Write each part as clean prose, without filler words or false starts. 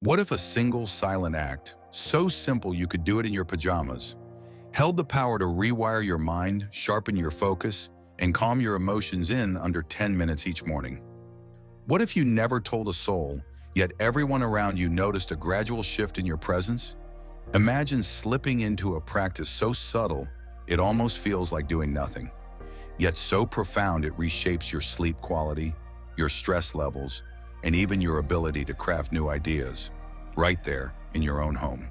What if a single silent act, so simple you could do it in your pajamas, held the power to rewire your mind, sharpen your focus, and calm your emotions in under 10 minutes each morning? What if you never told a soul, yet everyone around you noticed a gradual shift in your presence? Imagine slipping into a practice so subtle it almost feels like doing nothing, yet so profound it reshapes your sleep quality, your stress levels, and even your ability to craft new ideas, right there in your own home.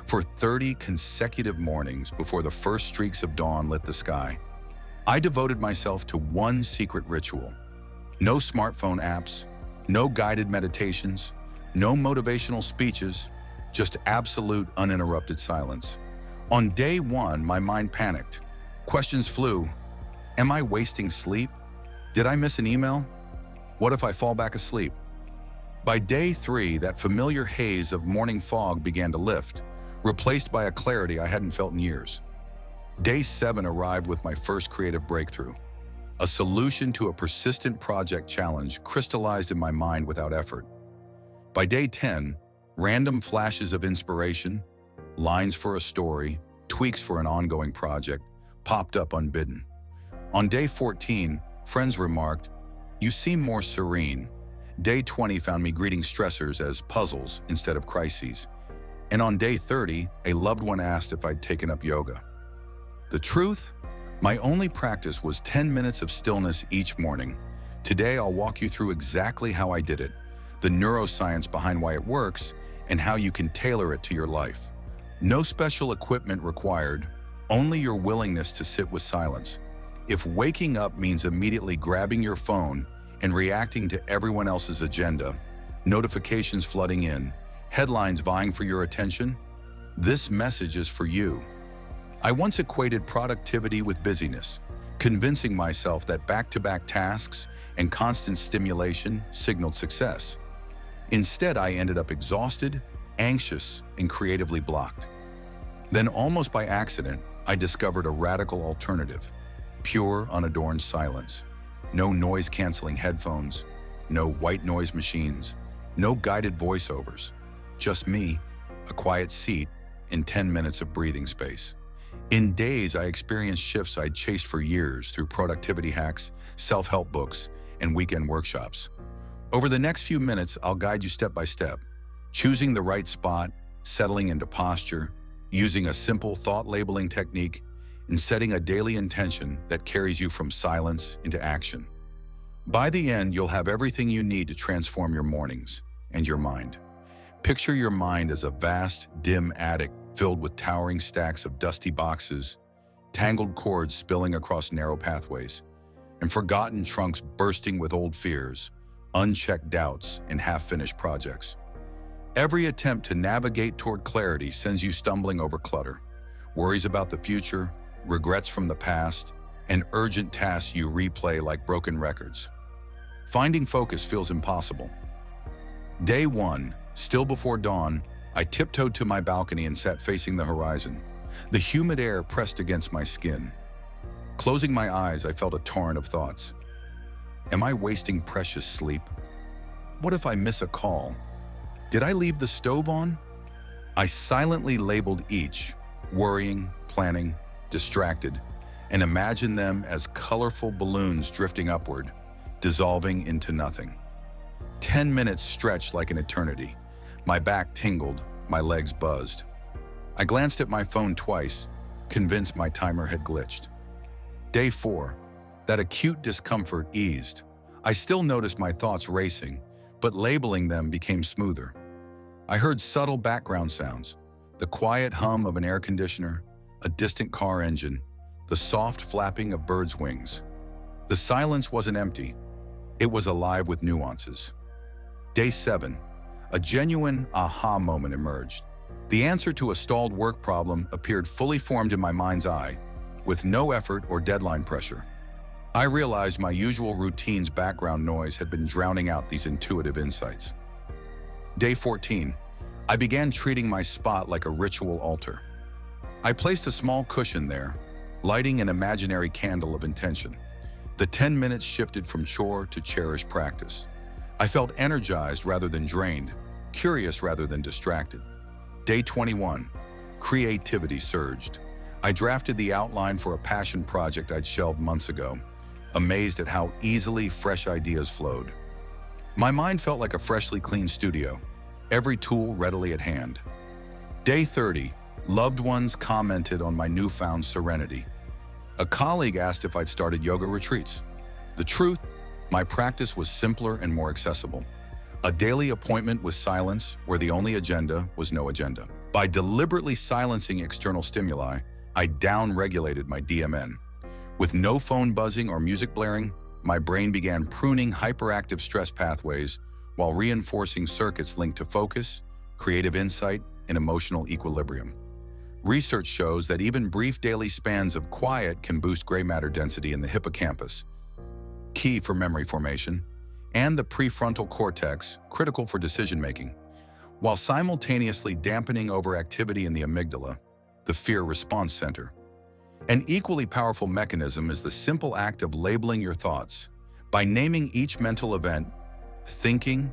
For 30 consecutive mornings before the first streaks of dawn lit the sky, I devoted myself to one secret ritual. No smartphone apps, no guided meditations, no motivational speeches, just absolute uninterrupted silence. On day one, my mind panicked. Questions flew. Am I wasting sleep? Did I miss an email? What if I fall back asleep? By day three, that familiar haze of morning fog began to lift, replaced by a clarity I hadn't felt in years. Day seven arrived with my first creative breakthrough. A solution to a persistent project challenge crystallized in my mind without effort. By day 10, random flashes of inspiration, lines for a story, tweaks for an ongoing project, popped up unbidden. On day 14, friends remarked, "You seem more serene." Day 20 found me greeting stressors as puzzles instead of crises. And on day 30, a loved one asked if I'd taken up yoga. The truth? My only practice was 10 minutes of stillness each morning. Today, I'll walk you through exactly how I did it, the neuroscience behind why it works, and how you can tailor it to your life. No special equipment required, only your willingness to sit with silence. If waking up means immediately grabbing your phone and reacting to everyone else's agenda, notifications flooding in, headlines vying for your attention, this message is for you. I once equated productivity with busyness, convincing myself that back-to-back tasks and constant stimulation signaled success. Instead, I ended up exhausted, anxious, and creatively blocked. Then, almost by accident, I discovered a radical alternative: pure, unadorned silence. No noise-canceling headphones, no white noise machines, no guided voiceovers. Just me, a quiet seat, and 10 minutes of breathing space. In days, I experienced shifts I'd chased for years through productivity hacks, self-help books, and weekend workshops. Over the next few minutes, I'll guide you step by step, choosing the right spot, settling into posture, using a simple thought labeling technique, and setting a daily intention that carries you from silence into action. By the end, you'll have everything you need to transform your mornings and your mind. Picture your mind as a vast, dim attic filled with towering stacks of dusty boxes, tangled cords spilling across narrow pathways, and forgotten trunks bursting with old fears, unchecked doubts, and half-finished projects. Every attempt to navigate toward clarity sends you stumbling over clutter, worries about the future, regrets from the past, and urgent tasks you replay like broken records. Finding focus feels impossible. Day one, still before dawn, I tiptoed to my balcony and sat facing the horizon. The humid air pressed against my skin. Closing my eyes, I felt a torrent of thoughts. Am I wasting precious sleep? What if I miss a call? Did I leave the stove on? I silently labeled each, worrying, planning, distracted, and imagined them as colorful balloons drifting upward, dissolving into nothing. 10 minutes stretched like an eternity. My back tingled, my legs buzzed. I glanced at my phone twice, convinced my timer had glitched. Day 4, that acute discomfort eased. I still noticed my thoughts racing, but labeling them became smoother. I heard subtle background sounds, the quiet hum of an air conditioner, a distant car engine, the soft flapping of birds' wings. The silence wasn't empty. It was alive with nuances. Day 7, a genuine aha moment emerged. The answer to a stalled work problem appeared fully formed in my mind's eye, with no effort or deadline pressure. I realized my usual routine's background noise had been drowning out these intuitive insights. Day 14, I began treating my spot like a ritual altar. I placed a small cushion there, lighting an imaginary candle of intention. The 10 minutes shifted from chore to cherished practice. I felt energized rather than drained, curious rather than distracted. Day 21. Creativity surged. I drafted the outline for a passion project I'd shelved months ago, amazed at how easily fresh ideas flowed. My mind felt like a freshly cleaned studio, every tool readily at hand. Day 30. Loved ones commented on my newfound serenity. A colleague asked if I'd started yoga retreats. The truth, my practice was simpler and more accessible. A daily appointment with silence where the only agenda was no agenda. By deliberately silencing external stimuli, I down-regulated my DMN. With no phone buzzing or music blaring, my brain began pruning hyperactive stress pathways while reinforcing circuits linked to focus, creative insight, and emotional equilibrium. Research shows that even brief daily spans of quiet can boost gray matter density in the hippocampus, key for memory formation, and the prefrontal cortex, critical for decision-making, while simultaneously dampening overactivity in the amygdala, the fear response center. An equally powerful mechanism is the simple act of labeling your thoughts. By naming each mental event, thinking,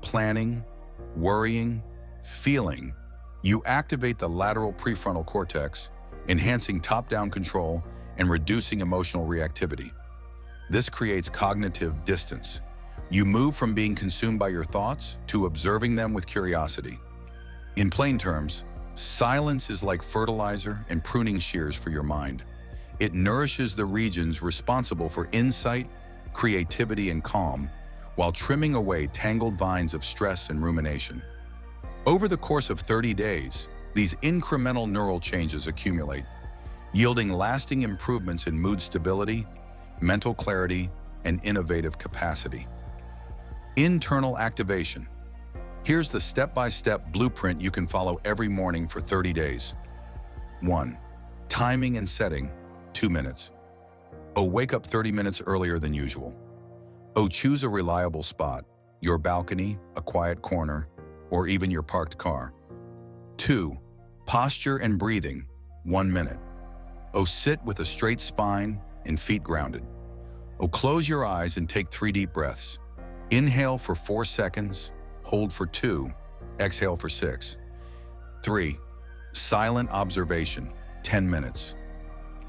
planning, worrying, feeling, you activate the lateral prefrontal cortex, enhancing top-down control and reducing emotional reactivity. This creates cognitive distance. You move from being consumed by your thoughts to observing them with curiosity. In plain terms, silence is like fertilizer and pruning shears for your mind. It nourishes the regions responsible for insight, creativity, and calm, while trimming away tangled vines of stress and rumination. Over the course of 30 days, these incremental neural changes accumulate, yielding lasting improvements in mood stability, mental clarity, and innovative capacity. Internal activation. Here's the step-by-step blueprint you can follow every morning for 30 days. 1. Timing and setting, 2 minutes. Wake up 30 minutes earlier than usual. Choose a reliable spot, your balcony, a quiet corner, or even your parked car. 2. Posture and breathing, 1 minute. Sit with a straight spine and feet grounded. Close your eyes and take 3 deep breaths. Inhale for 4 seconds, hold for 2, exhale for 6. 3. Silent observation, 10 minutes.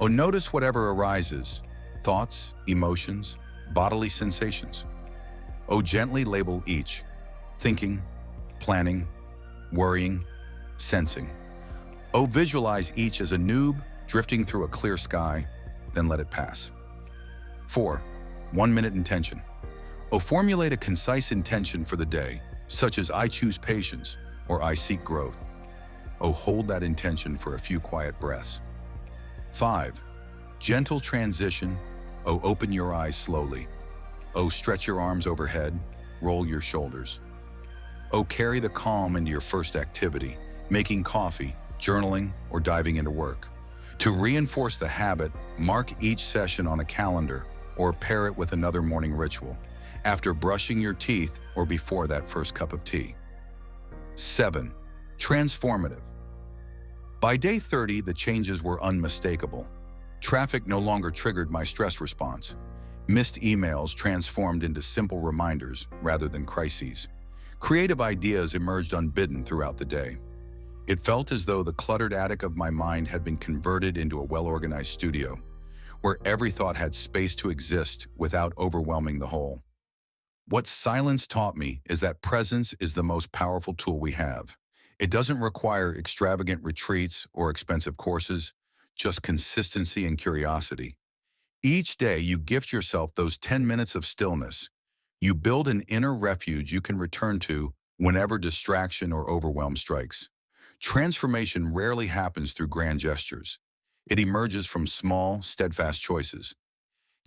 Notice whatever arises, thoughts, emotions, bodily sensations. Gently label each, thinking, planning, worrying, sensing. Visualize each as a noob drifting through a clear sky, then let it pass. 4. 1 minute intention. Formulate a concise intention for the day, such as I choose patience or I seek growth. Hold that intention for a few quiet breaths. 5. Gentle transition. Open your eyes slowly. Stretch your arms overhead, roll your shoulders. Carry the calm into your first activity, making coffee, journaling, or diving into work. To reinforce the habit, mark each session on a calendar or pair it with another morning ritual, after brushing your teeth or before that first cup of tea. 7. Transformative. By day 30, the changes were unmistakable. Traffic no longer triggered my stress response. Missed emails transformed into simple reminders rather than crises. Creative ideas emerged unbidden throughout the day. It felt as though the cluttered attic of my mind had been converted into a well-organized studio, where every thought had space to exist without overwhelming the whole. What silence taught me is that presence is the most powerful tool we have. It doesn't require extravagant retreats or expensive courses, just consistency and curiosity. Each day, you gift yourself those 10 minutes of stillness. You build an inner refuge you can return to whenever distraction or overwhelm strikes. Transformation rarely happens through grand gestures. It emerges from small, steadfast choices.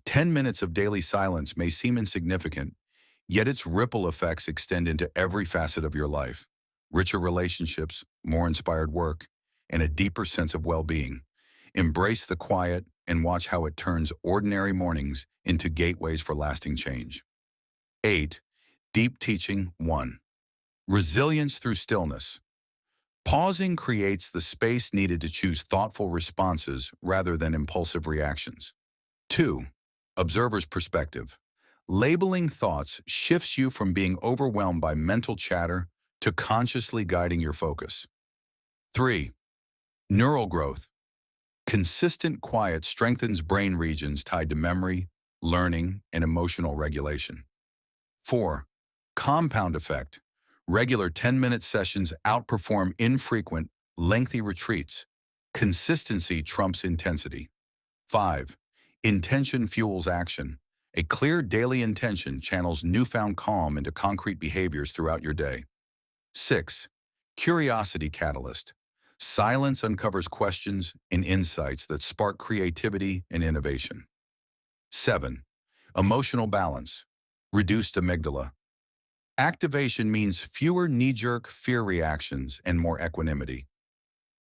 10 minutes of daily silence may seem insignificant, yet its ripple effects extend into every facet of your life. Richer relationships, more inspired work, and a deeper sense of well-being. Embrace the quiet and watch how it turns ordinary mornings into gateways for lasting change. 8. Deep Teaching 1. Resilience through stillness. Pausing creates the space needed to choose thoughtful responses rather than impulsive reactions. 2. Observer's perspective. Labeling thoughts shifts you from being overwhelmed by mental chatter to consciously guiding your focus. 3. Neural growth. Consistent quiet strengthens brain regions tied to memory, learning, and emotional regulation. 4. Compound effect. Regular 10-minute sessions outperform infrequent, lengthy retreats. Consistency trumps intensity. 5. Intention fuels action. A clear daily intention channels newfound calm into concrete behaviors throughout your day. 6. Curiosity catalyst. Silence uncovers questions and insights that spark creativity and innovation. 7. Emotional balance. Reduced amygdala. Activation means fewer knee-jerk fear reactions and more equanimity.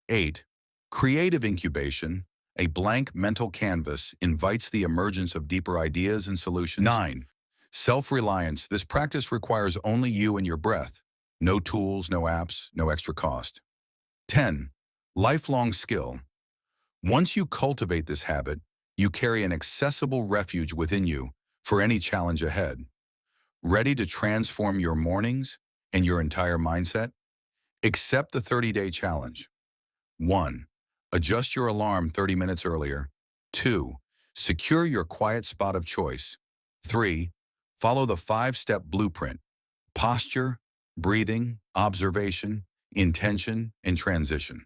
8. Creative incubation. A blank mental canvas invites the emergence of deeper ideas and solutions. 9. Self-reliance. This practice requires only you and your breath. No tools, no apps, no extra cost. 10. Lifelong skill. Once you cultivate this habit, you carry an accessible refuge within you for any challenge ahead. Ready to transform your mornings and your entire mindset? Accept the 30-day challenge. 1. Adjust your alarm 30 minutes earlier. 2. Secure your quiet spot of choice. 3. Follow the 5-step blueprint: posture, breathing, observation, intention, and transition.